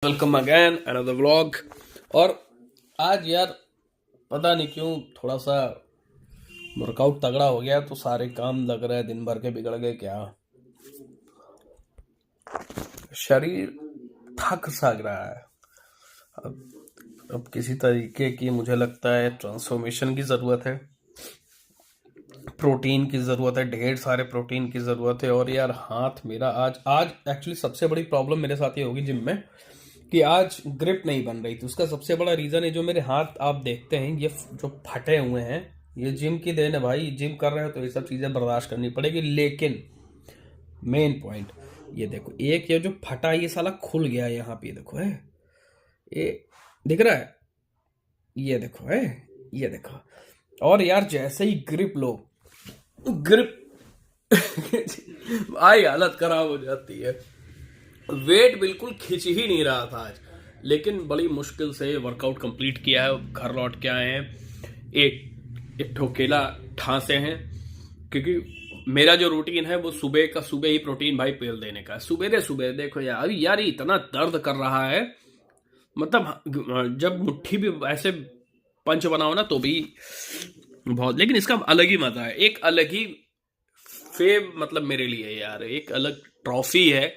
Welcome again another vlog. और आज यार पता नहीं क्यों थोड़ा सा वर्कआउट तगड़ा हो गया तो सारे काम लग रहे हैं दिन भर के बिगड़ गए क्या। शरीर थक सा रहा है। अब किसी तरीके की मुझे लगता है ट्रांसफॉर्मेशन की ज़रूरत है, प्रोटीन की ज़रूरत है, ढेर सारे प्रोटीन की ज़रूरत है। और यार हाथ मेरा आज आज एक्चुअली सबसे बड़ी प्रॉब्लम मेरे साथ ये होगी जिम में कि आज ग्रिप नहीं बन रही थी। उसका सबसे बड़ा रीज़न है जो मेरे हाथ आप देखते हैं ये जो फटे हुए हैं, ये जिम की देन है भाई। जिम कर रहे हो तो ये सब चीज़ें बर्दाश्त करनी पड़ेगी। लेकिन मेन पॉइंट ये देखो, एक ये जो फटा ये साला खुल गया यहाँ पे, देखो है ये, दिख रहा है, ये देखो है, ये देखो। और यार जैसे ही ग्रिप लो, ग्रिप भाई हालत खराब हो जाती है। वेट बिल्कुल खिंच ही नहीं रहा था आज, लेकिन बड़ी मुश्किल से वर्कआउट कंप्लीट किया है। घर लौट के आए हैं, एक ठोकेला ठांसे हैं, क्योंकि मेरा जो रूटीन है वो सुबह का सुबह ही प्रोटीन भाई पेल देने का है। सुबह सुबह देखो यार, यार इतना दर्द कर रहा है, मतलब जब मुट्ठी भी ऐसे पंच बनाओ ना तो भी बहुत। लेकिन इसका अलग ही मजा है, एक अलग ही फेम, मतलब मेरे लिए यार एक अलग ट्रॉफी है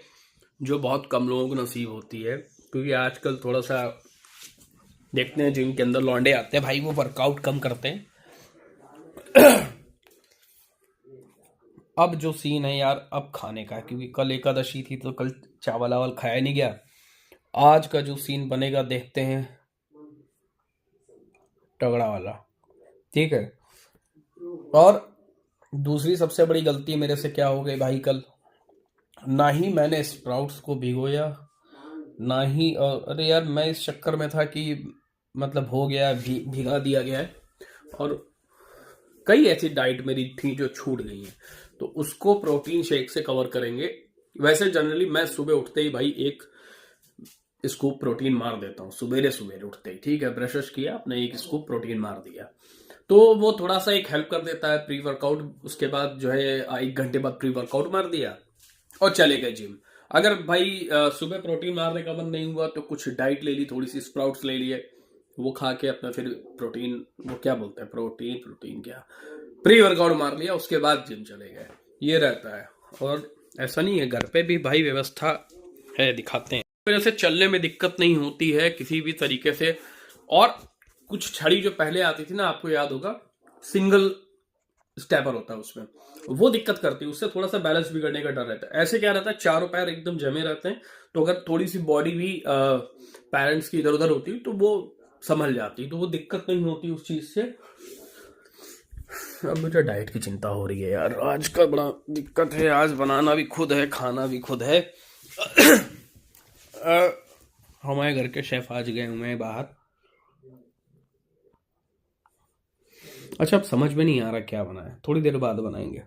जो बहुत कम लोगों को नसीब होती है। क्योंकि आजकल थोड़ा सा देखते हैं जिम के अंदर लौंडे आते हैं भाई, वो वर्कआउट कम करते हैं। अब जो सीन है यार, अब खाने का है, क्योंकि कल एकादशी थी तो कल चावल वावल खाया नहीं गया। आज का जो सीन बनेगा देखते हैं, तगड़ा वाला, ठीक है। और दूसरी सबसे बड़ी गलती मेरे से क्या हो गई भाई, कल ना ही मैंने स्प्राउट्स को भिगोया, ना ही, और अरे यार मैं इस चक्कर में था कि मतलब हो गया, भिगा दिया गया है। और कई ऐसी डाइट मेरी थी जो छूट गई हैं, तो उसको प्रोटीन शेक से कवर करेंगे। वैसे जनरली मैं सुबह उठते ही भाई एक स्कूप प्रोटीन मार देता हूँ, सुबेरे सुबेरे उठते ही, ठीक है, ब्रश किया अपने, एक स्कूप प्रोटीन मार दिया, तो वो थोड़ा सा एक हेल्प कर देता है प्री वर्कआउट। उसके बाद जो है 1 घंटे बाद प्री वर्कआउट मार दिया और चले गए जिम। अगर भाई सुबह प्रोटीन मारने का मन नहीं हुआ तो कुछ डाइट ले ली, थोड़ी सी स्प्राउट्स ले लिए, वो खा के अपना फिर प्रोटीन, वो क्या बोलते हैं, प्रोटीन प्रोटीन क्या, प्री वर्कआउट मार लिया, उसके बाद जिम चले गए। ये रहता है। और ऐसा नहीं है, घर पे भी भाई व्यवस्था है, दिखाते हैं। वजह से चलने में दिक्कत नहीं होती है किसी भी तरीके से। और कुछ छड़ी जो पहले आती थी ना, आपको याद होगा, सिंगल स्टेपर होता है उसमें, वो दिक्कत करती है, उससे थोड़ा सा बैलेंस बिगड़ने का डर रहता है। ऐसे क्या रहता है, चारों पैर एकदम जमे रहते हैं, तो अगर थोड़ी सी बॉडी भी पेरेंट्स की इधर उधर होती तो वो संभल जाती, तो वो दिक्कत नहीं होती उस चीज से। अब मुझे डाइट की चिंता हो रही है यार, आज का बड़ा दिक्कत है। आज बनाना भी खुद है, खाना भी खुद है। हमारे घर के शेफ आज गए हुए हैं बाहर। अच्छा, अब समझ में नहीं आ रहा क्या बना है, थोड़ी देर बाद बनाएंगे।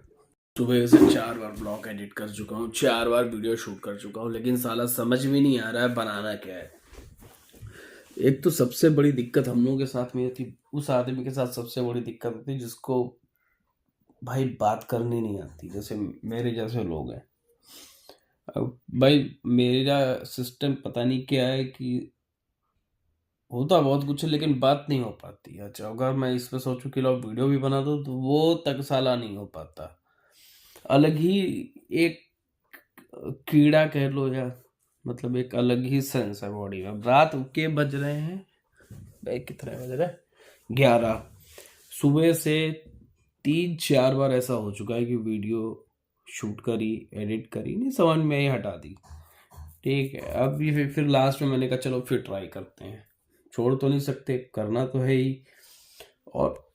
सुबह से 4 बार ब्लॉग एडिट कर चुका हूँ, 4 बार वीडियो शूट कर चुका हूँ, लेकिन साला समझ में नहीं आ रहा है बनाना क्या है। एक तो सबसे बड़ी दिक्कत हम लोगों के साथ में थी, उस आदमी के साथ सबसे बड़ी दिक्कत होती जिसको भाई बात करनी नहीं आती, जैसे मेरे जैसे लोग हैं। अब भाई मेरा सिस्टम पता नहीं क्या है कि होता बहुत कुछ है लेकिन बात नहीं हो पाती। अच्छा, अगर मैं इस पे सोचूं कि लो वीडियो भी बना दो तो वो तक साला नहीं हो पाता। अलग ही एक कीड़ा कह लो, या मतलब एक अलग ही सेंस है बॉडी में। रात के बज रहे हैं भाई, कितने बज रहे हैं, 11। सुबह से 3-4 बार ऐसा हो चुका है कि वीडियो शूट करी, एडिट करी, नहीं समझ में ही हटा दी, ठीक है। अब ये फिर लास्ट में मैंने कहा चलो फिर ट्राई करते हैं, छोड़ तो नहीं सकते, करना तो है ही। और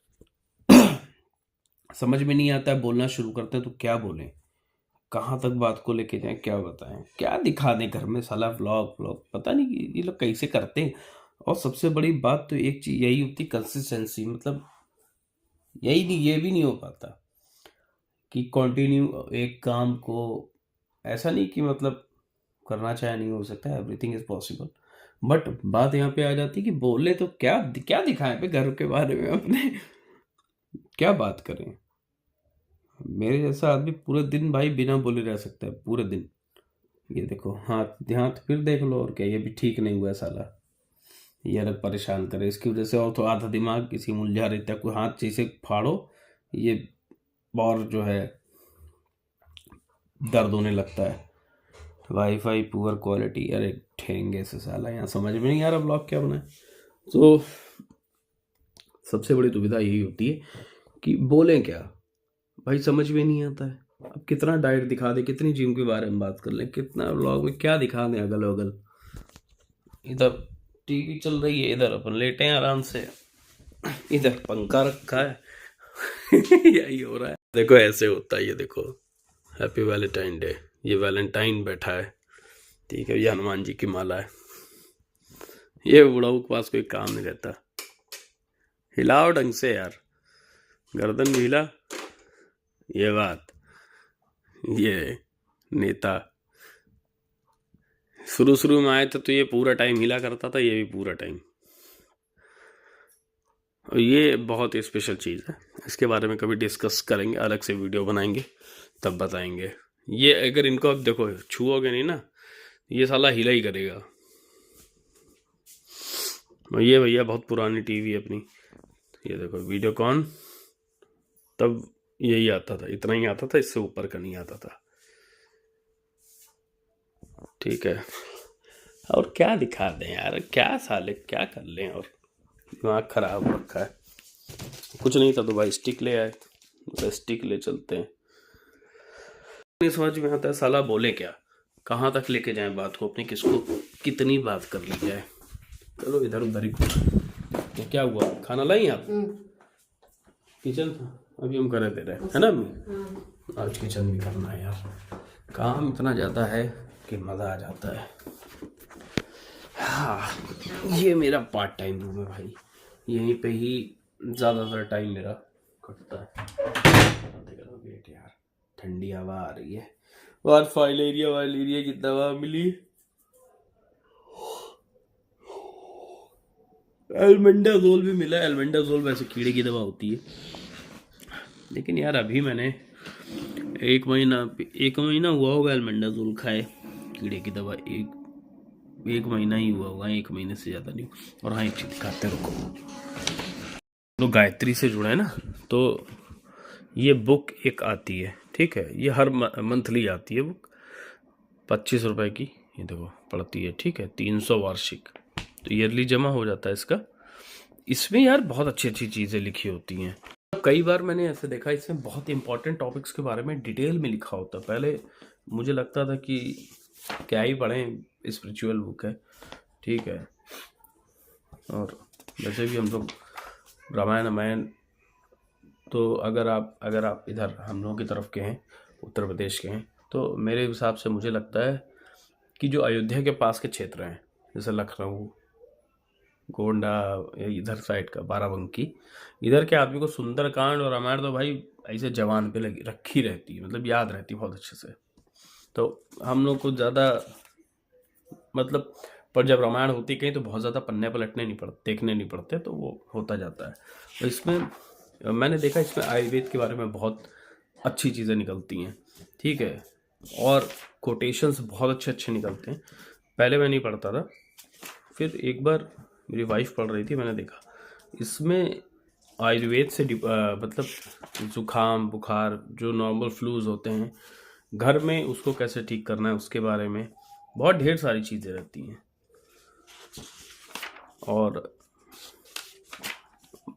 समझ में नहीं आता है, बोलना शुरू करते हैं तो क्या बोलें, कहाँ तक बात को लेके जाएं, क्या बताएं, क्या दिखा दें घर में, साला व्लॉग व्लॉग पता नहीं ये लोग कैसे करते हैं। और सबसे बड़ी बात तो एक चीज यही होती, कंसिस्टेंसी, मतलब यही नहीं, ये भी नहीं हो पाता कि कंटिन्यू एक काम को, ऐसा नहीं कि मतलब करना चाहे नहीं हो सकता, एवरीथिंग इज पॉसिबल। बट बात यहाँ पे आ जाती है कि बोले तो क्या क्या दिखाएं पे घर के बारे में अपने, क्या बात करें। मेरे जैसा आदमी पूरे दिन भाई बिना बोले रह सकता है, पूरे दिन। ये देखो हाथ हाथ फिर देख लो, और क्या, ये भी ठीक नहीं हुआ साला, ये अलग परेशान करे इसकी वजह से। और तो आधा दिमाग किसी में उलझा रहता है, कोई हाथ जैसे फाड़ो ये और जो है दर्द होने लगता है। वाईफाई पुअर क्वालिटी, अरे ठेंगे से साला, यहाँ समझ में नहीं आ रहा ब्लॉग क्या बनाए। तो सबसे बड़ी दुविधा यही होती है कि बोलें क्या, भाई समझ में नहीं आता है। अब कितना डाइट दिखा दे, कितनी जिम के बारे में बात कर लें, कितना ब्लॉग में क्या दिखा दें अगल बगल। इधर टीवी चल रही है, इधर अपन लेटे हैं आराम से, इधर पंखा रखा है यही हो रहा है। देखो ऐसे होता है, ये देखो हैप्पी वैलेंटाइन डे, ये वैलेंटाइन बैठा है, ठीक है, ये हनुमान जी की माला है। ये बुढ़ाऊ के पास कोई काम नहीं रहता, हिलाओ ढंग से यार, गर्दन भी हिला। ये बात, ये नेता शुरू में आए थे तो ये पूरा टाइम हिला करता था, ये भी पूरा टाइम। और ये बहुत ही स्पेशल चीज़ है, इसके बारे में कभी डिस्कस करेंगे, अलग से वीडियो बनाएंगे तब बताएंगे। ये अगर इनको अब देखो छुओगे नहीं ना, ये साला हिला ही करेगा। और ये भैया बहुत पुरानी टीवी है अपनी, ये देखो वीडियोकॉन, तब यही आता था, इतना ही आता था, इससे ऊपर का नहीं आता था, ठीक है। और क्या दिखा दें यार, क्या साले क्या कर लें, और दिमाग खराब हो रखा है। कुछ नहीं था तो भाई स्टिक ले आए, तो स्टिक ले चलते हैं। नहीं समझ में आता है साला बोले क्या, कहाँ तक लेके जाएं बात को अपनी, किसको कितनी बात कर ली जाए। चलो इधर उधर ही, तो क्या हुआ, खाना लाई आप? किचन अभी हम करे दे रहे हैं, है ना अम्मी? आज किचन भी करना है यार, काम इतना ज़्यादा है कि मज़ा आ जाता है। हाँ, ये मेरा पार्ट टाइम रूम है भाई, यहीं पे ही ज़्यादातर टाइम मेरा कटता है। वेट यार, ठंडी हवा आ रही है, और फाइलेरिया की दवा मिली, एल्बेंडाजोल भी मिला। एल्बेंडाजोल वैसे कीड़े की दवा होती है, लेकिन यार अभी मैंने एक महीना हुआ होगा एल्बेंडाजोल खाए, कीड़े की दवा एक महीना ही हुआ होगा, एक महीने से ज़्यादा नहीं। और हाँ, एक चीज़ दिखाते रुको, लोग गायत्री से जुड़े हैं ना, तो ये बुक एक आती है, ठीक है, ये हर मंथली आती है बुक, 25 रुपए की, ये देखो पड़ती है, ठीक है, 300 वार्षिक, तो ईयरली जमा हो जाता है इसका। इसमें यार बहुत अच्छी अच्छी चीज़ें लिखी होती हैं। कई बार मैंने ऐसे देखा, इसमें बहुत इंपॉर्टेंट टॉपिक्स के बारे में डिटेल में लिखा होता है। पहले मुझे लगता था कि क्या ही पढ़ें, स्पिरिचुअल बुक है, ठीक है, और वैसे भी हम लोग रामायण, तो अगर आप इधर हम लोगों की तरफ के हैं, उत्तर प्रदेश के हैं, तो मेरे हिसाब से मुझे लगता है कि जो अयोध्या के पास के क्षेत्र हैं, जैसे लखनऊ, गोंडा, इधर साइड का बाराबंकी, इधर के आदमी को सुंदरकांड और रामायण तो भाई ऐसे जवान पे लगी रखी रहती है, मतलब याद रहती है बहुत अच्छे से। तो हम लोग को ज़्यादा मतलब, पर जब रामायण होती कहीं तो बहुत ज़्यादा पन्ने पलटने नहीं पड़ते, देखने नहीं पड़ते, तो वो होता जाता है। तो इसमें मैंने देखा, इसमें आयुर्वेद के बारे में बहुत अच्छी चीज़ें निकलती हैं, ठीक है, और कोटेशंस बहुत अच्छे अच्छे निकलते हैं। पहले मैं नहीं पढ़ता था, फिर एक बार मेरी वाइफ पढ़ रही थी, मैंने देखा इसमें आयुर्वेद से मतलब ज़ुकाम बुखार, जो नॉर्मल फ्लूज होते हैं घर में, उसको कैसे ठीक करना है उसके बारे में बहुत ढेर सारी चीज़ें रहती हैं। और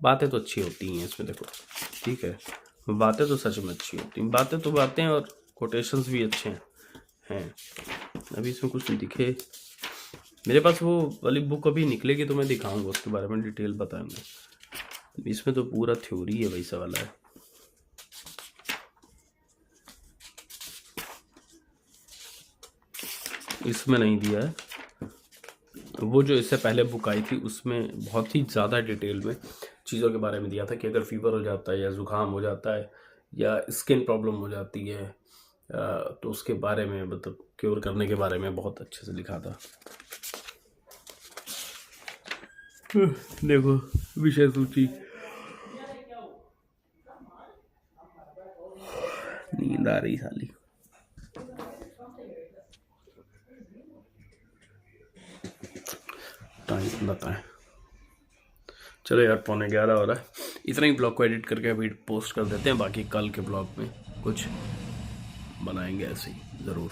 बातें तो अच्छी होती हैं इसमें, देखो, ठीक है, बातें तो सच में अच्छी होती हैं, बातें तो बातें, और कोटेशंस भी अच्छे हैं। अभी इसमें कुछ दिखे, मेरे पास वो वाली बुक अभी निकलेगी तो मैं दिखाऊंगा, उसके बारे में डिटेल बताऊंगा। इसमें तो पूरा थ्योरी है वैसा वाला है। इसमें नहीं दिया है, वो जो इससे पहले बुक आई थी उसमें बहुत ही ज़्यादा डिटेल में चीज़ों के बारे में दिया था कि अगर फीवर हो जाता है या ज़ुकाम हो जाता है या स्किन प्रॉब्लम हो जाती है, तो उसके बारे में, मतलब क्योर करने के बारे में बहुत अच्छे से लिखा था। देखो विषय सूची, नींद आ रही साली। टाइम बताएं। चलो यार 11:15 हो रहा है, इतना ही ब्लॉग को एडिट करके अभी पोस्ट कर देते हैं। बाकी कल के ब्लॉग में कुछ बनाएंगे ऐसे ही ज़रूर।